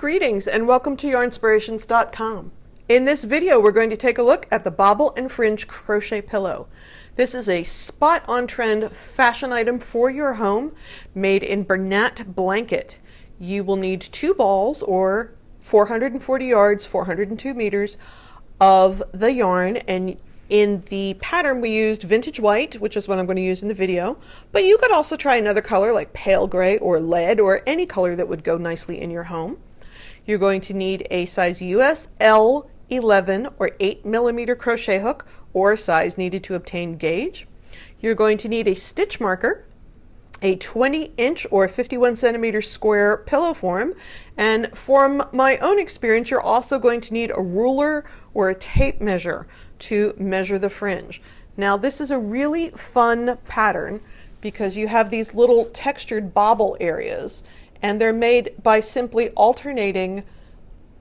Greetings and welcome to Yarnspirations.com. In this video we're going to take a look at the Bobble and Fringe crochet pillow. This is a spot-on trend fashion item for your home made in Bernat blanket. You will need 2 balls or 440 yards, 402 meters of the yarn, and in the pattern we used vintage white, which is what I'm going to use in the video, but you could also try another color like pale gray or lead or any color that would go nicely in your home. You're going to need a size US L11 or 8mm crochet hook or size needed to obtain gauge. You're going to need a stitch marker, a 20-inch or 51cm square pillow form, and from my own experience you're also going to need a ruler or a tape measure to measure the fringe. Now this is a really fun pattern because you have these little textured bobble areas, and they're made by simply alternating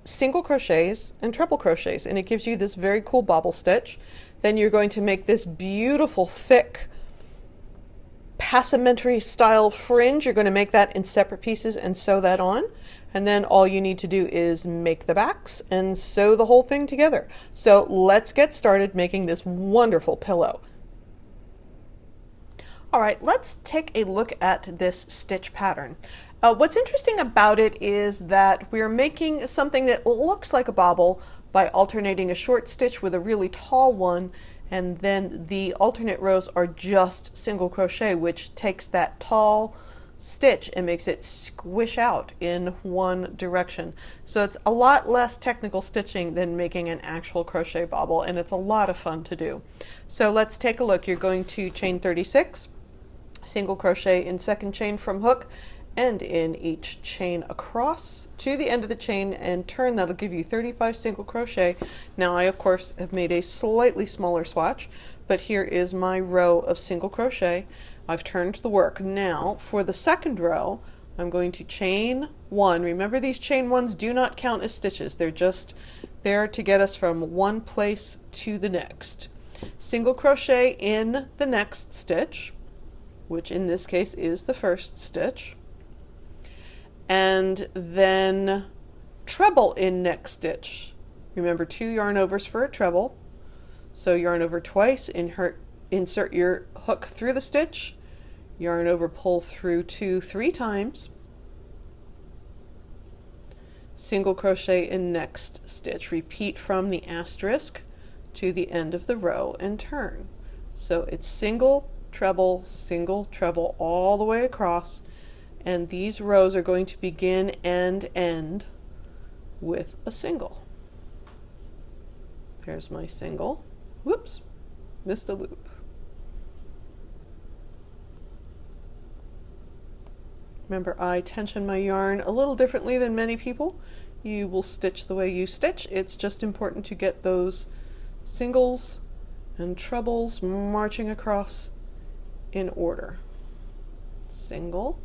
single crochets and treble crochets, and it gives you this very cool bobble stitch. Then you're going to make this beautiful thick passementerie style fringe. You're going to make that in separate pieces and sew that on, and then all you need to do is make the backs and sew the whole thing together. So let's get started making this wonderful pillow. All right, let's take a look at this stitch pattern. What's interesting about it is that we're making something that looks like a bobble by alternating a short stitch with a really tall one, and then the alternate rows are just single crochet, which takes that tall stitch and makes it squish out in one direction. So it's a lot less technical stitching than making an actual crochet bobble, and it's a lot of fun to do. So let's take a look. You're going to chain 36, single crochet in second chain from hook, and in each chain across to the end of the chain and turn. That'll give you 35 single crochet. Now I of course have made a slightly smaller swatch, but here is my row of single crochet. I've turned the work. Now for the second row I'm going to chain 1. Remember, these chain 1s do not count as stitches. They're just there to get us from one place to the next. Single crochet in the next stitch, which in this case is the first stitch, and then treble in next stitch. Remember, 2 yarn overs for a treble. So yarn over twice, insert your hook through the stitch, yarn over, pull through 2 3 times, single crochet in next stitch. Repeat from the asterisk to the end of the row and turn. So it's single treble all the way across, and these rows are going to begin and end with a single. There's my single. Whoops, missed a loop. Remember, I tension my yarn a little differently than many people. You will stitch the way you stitch. It's just important to get those singles and trebles marching across in order. Single,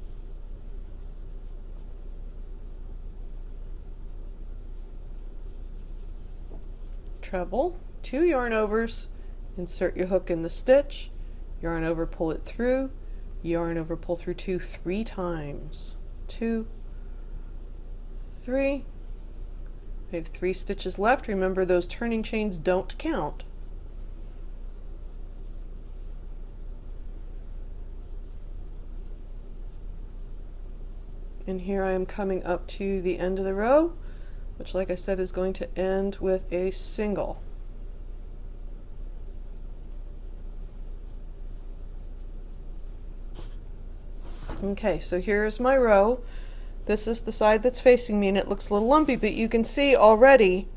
treble, 2 yarn overs, insert your hook in the stitch, yarn over, pull it through, yarn over, pull through 2 3 times. 2 3. I have 3 stitches left. Remember, those turning chains don't count. And here I am coming up to the end of the row, which, like I said, is going to end with a single. Okay, so here's my row. This is the side that's facing me, and it looks a little lumpy, but you can see already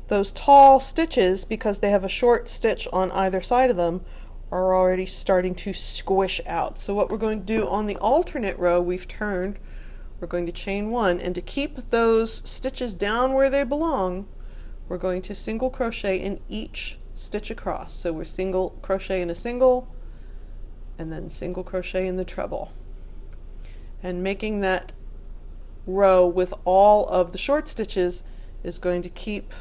those tall stitches, because they have a short stitch on either side of them, are already starting to squish out. So what we're going to do on the alternate row, we've turned, we're going to chain 1, and to keep those stitches down where they belong, we're going to single crochet in each stitch across. So we're single crochet in a single, and then single crochet in the treble. And making that row with all of the short stitches is going to keep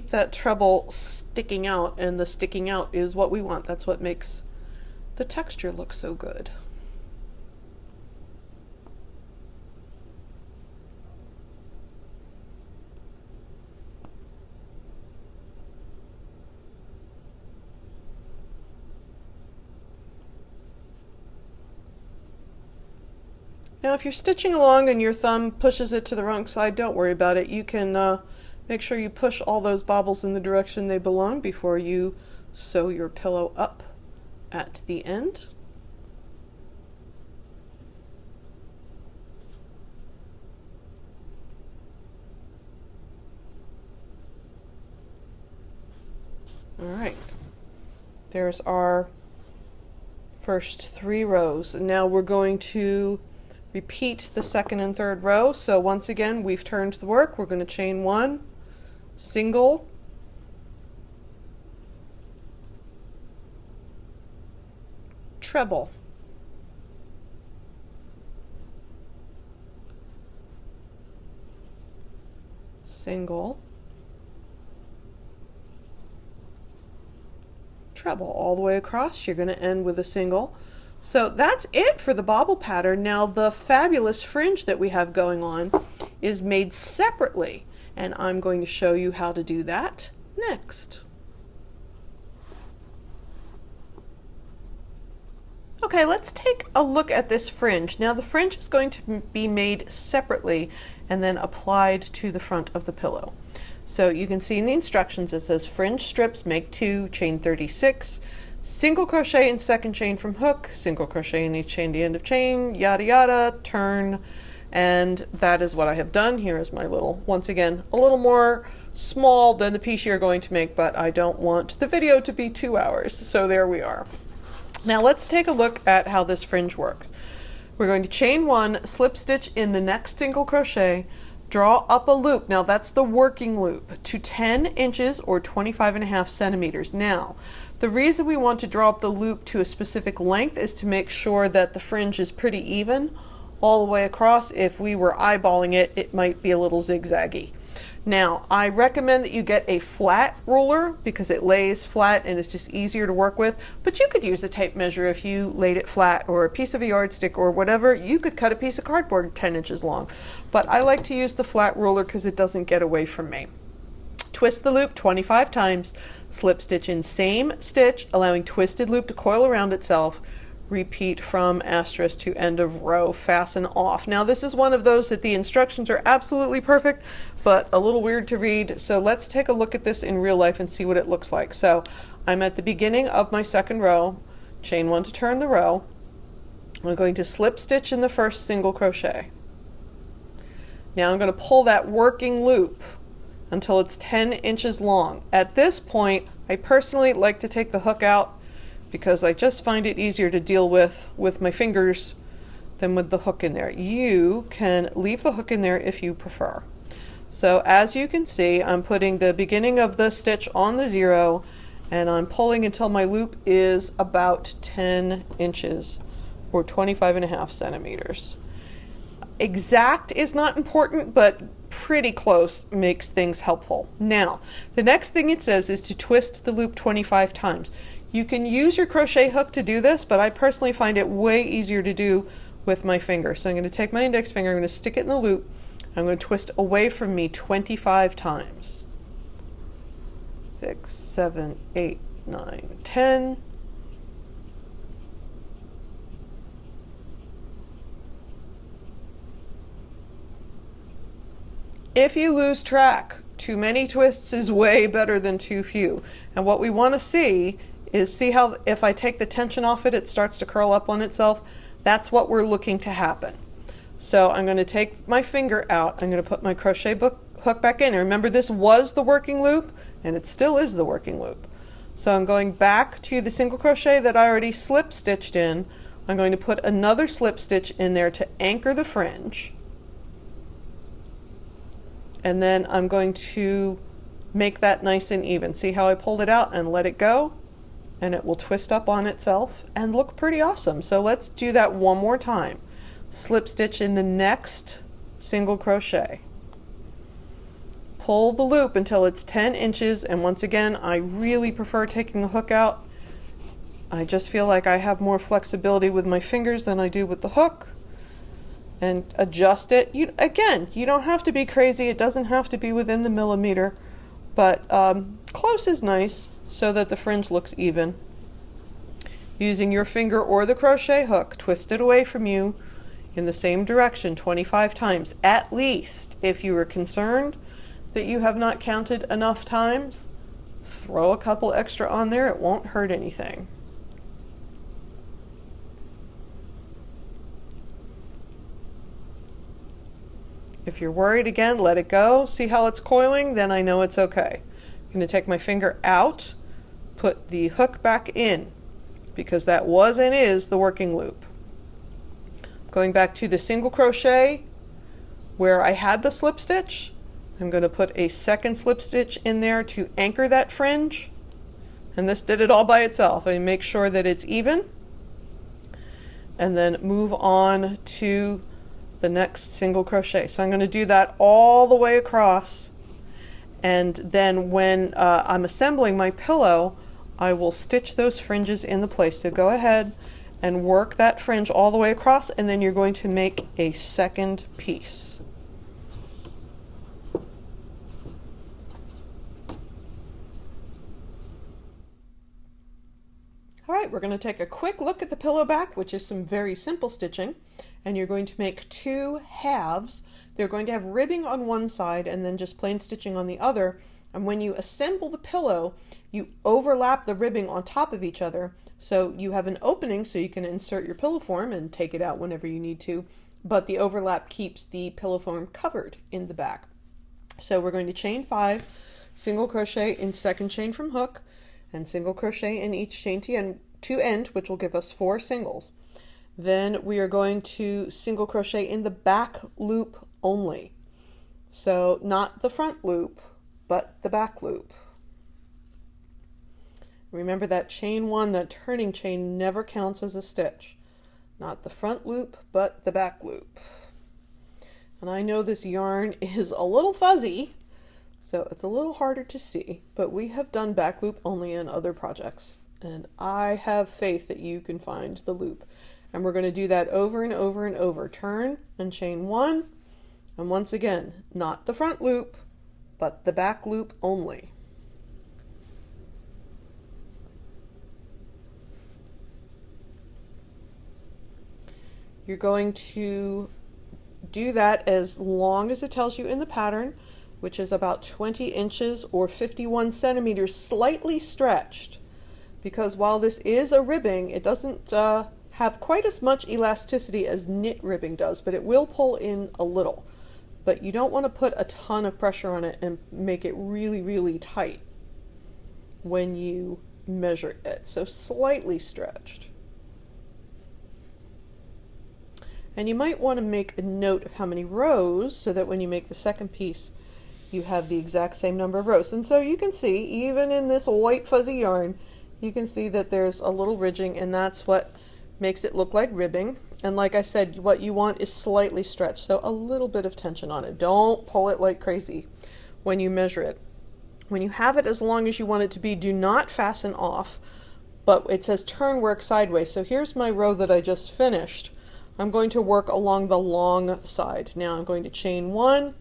that treble sticking out, and the sticking out is what we want. That's what makes the texture look so good. Now if you're stitching along and your thumb pushes it to the wrong side, don't worry about it. You can make sure you push all those bobbles in the direction they belong before you sew your pillow up at the end. All right, there's our first 3 rows. And now we're going to repeat the second and third row. So once again, we've turned the work. We're going to chain 1, single, treble, single, treble all the way across. You're going to end with a single. So that's it for the bobble pattern. Now the fabulous fringe that we have going on is made separately, and I'm going to show you how to do that next. Okay, let's take a look at this fringe. Now the fringe is going to be made separately and then applied to the front of the pillow. So you can see in the instructions it says fringe strips, make 2, chain 36, single crochet in second chain from hook, single crochet in each chain to end of chain, yada yada, turn, and that is what I have done. Here is my little, once again, a little more small than the piece you're going to make, but I don't want the video to be 2 hours, so there we are. Now let's take a look at how this fringe works. We're going to chain 1, slip stitch in the next single crochet, draw up a loop, now that's the working loop, to 10 inches or 25.5 centimeters. Now, the reason we want to draw up the loop to a specific length is to make sure that the fringe is pretty even all the way across. If we were eyeballing it, it might be a little zigzaggy. Now, I recommend that you get a flat ruler because it lays flat and it's just easier to work with, but you could use a tape measure if you laid it flat, or a piece of a yardstick or whatever. You could cut a piece of cardboard 10 inches long, but I like to use the flat ruler because it doesn't get away from me. Twist the loop 25 times, slip stitch in same stitch, allowing twisted loop to coil around itself. Repeat from asterisk to end of row, fasten off. Now this is one of those that the instructions are absolutely perfect, but a little weird to read. So let's take a look at this in real life and see what it looks like. So I'm at the beginning of my second row, chain 1 to turn the row. I'm going to slip stitch in the first single crochet. Now I'm going to pull that working loop until it's 10 inches long. At this point, I personally like to take the hook out because I just find it easier to deal with my fingers than with the hook in there. You can leave the hook in there if you prefer. So as you can see, I'm putting the beginning of the stitch on the 0 and I'm pulling until my loop is about 10 inches or 25.5 centimeters. Exact is not important, but pretty close makes things helpful. Now, the next thing it says is to twist the loop 25 times. You can use your crochet hook to do this, but I personally find it way easier to do with my finger. So I'm going to take my index finger, I'm going to stick it in the loop, I'm going to twist away from me 25 times. 6, 7, 8, 9, 10. If you lose track, too many twists is way better than too few. And what we want to see is, see how if I take the tension off it, it starts to curl up on itself. That's what we're looking to happen. So I'm going to take my finger out. I'm going to put my crochet hook back in. And remember, this was the working loop and it still is the working loop. So I'm going back to the single crochet that I already slip stitched in. I'm going to put another slip stitch in there to anchor the fringe. And then I'm going to make that nice and even. See how I pulled it out and let it go? And it will twist up on itself and look pretty awesome. So let's do that one more time. Slip stitch in the next single crochet. Pull the loop until it's 10 inches, and once again, I really prefer taking the hook out. I just feel like I have more flexibility with my fingers than I do with the hook. And adjust it. Again, you don't have to be crazy. It doesn't have to be within the millimeter, but close is nice so that the fringe looks even. Using your finger or the crochet hook, twist it away from you in the same direction 25 times at least. If you are concerned that you have not counted enough times, throw a couple extra on there. It won't hurt anything. If you're worried again, let it go. See how it's coiling? Then I know it's okay. I'm going to take my finger out, put the hook back in, because that was and is the working loop. Going back to the single crochet where I had the slip stitch, I'm going to put a second slip stitch in there to anchor that fringe. And this did it all by itself. I make sure that it's even. And then move on to the next single crochet. So I'm going to do that all the way across, and then when I'm assembling my pillow, I will stitch those fringes in the place. So go ahead and work that fringe all the way across, and then you're going to make a second piece. All right, we're going to take a quick look at the pillow back, which is some very simple stitching, and you're going to make two halves. They're going to have ribbing on one side and then just plain stitching on the other. And when you assemble the pillow, you overlap the ribbing on top of each other, so you have an opening so you can insert your pillow form and take it out whenever you need to, but the overlap keeps the pillow form covered in the back. So we're going to chain 5, single crochet in second chain from hook, and single crochet in each chain to end, which will give us 4 singles. Then we are going to single crochet in the back loop only. So not the front loop, but the back loop. Remember that chain 1, that turning chain, never counts as a stitch. Not the front loop, but the back loop. And I know this yarn is a little fuzzy, so it's a little harder to see, but we have done back loop only in other projects, and I have faith that you can find the loop. And we're going to do that over and over and over. Turn and chain 1, and once again, not the front loop, but the back loop only. You're going to do that as long as it tells you in the pattern, which is about 20 inches or 51 centimeters, slightly stretched, because while this is a ribbing, it doesn't have quite as much elasticity as knit ribbing does, but it will pull in a little. But you don't want to put a ton of pressure on it and make it really, really tight when you measure it. So slightly stretched. And you might want to make a note of how many rows so that when you make the second piece, you have the exact same number of rows. And so you can see, even in this white fuzzy yarn, you can see that there's a little ridging, and that's what makes it look like ribbing. And like I said, what you want is slightly stretched, so a little bit of tension on it. Don't pull it like crazy when you measure it. When you have it as long as you want it to be, do not fasten off, but it says turn work sideways. So here's my row that I just finished. I'm going to work along the long side. Now I'm going to chain 1,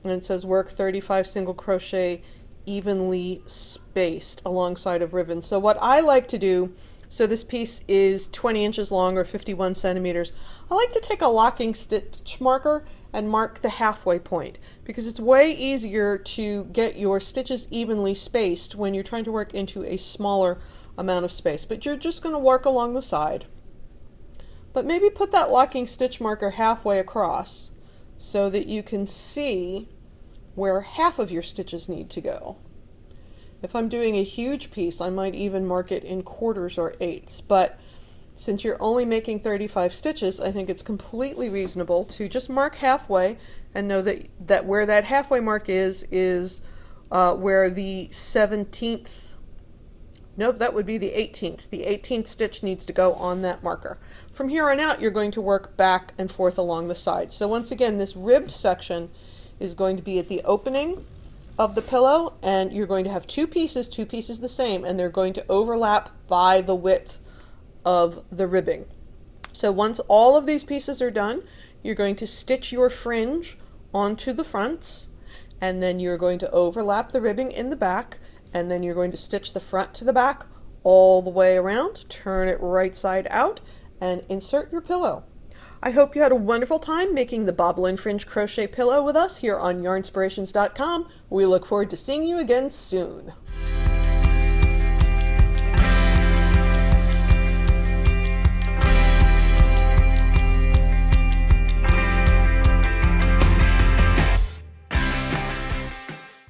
and it says work 35 single crochet evenly spaced alongside of ribbon. So what I like to do, so this piece is 20 inches long or 51 centimeters, I like to take a locking stitch marker and mark the halfway point, because it's way easier to get your stitches evenly spaced when you're trying to work into a smaller amount of space. But you're just going to work along the side. But maybe put that locking stitch marker halfway across so that you can see where half of your stitches need to go. If I'm doing a huge piece, I might even mark it in quarters or eighths, but since you're only making 35 stitches, I think it's completely reasonable to just mark halfway and know that where that halfway mark is where the 17th, nope, that would be the 18th. The 18th stitch needs to go on that marker. From here on out, you're going to work back and forth along the sides. So once again, this ribbed section is going to be at the opening of the pillow, and you're going to have two pieces the same, and they're going to overlap by the width of the ribbing. So once all of these pieces are done, you're going to stitch your fringe onto the fronts, and then you're going to overlap the ribbing in the back, and then you're going to stitch the front to the back all the way around, turn it right side out, and insert your pillow. I hope you had a wonderful time making the Bobble and Fringe crochet pillow with us here on Yarnspirations.com. We look forward to seeing you again soon.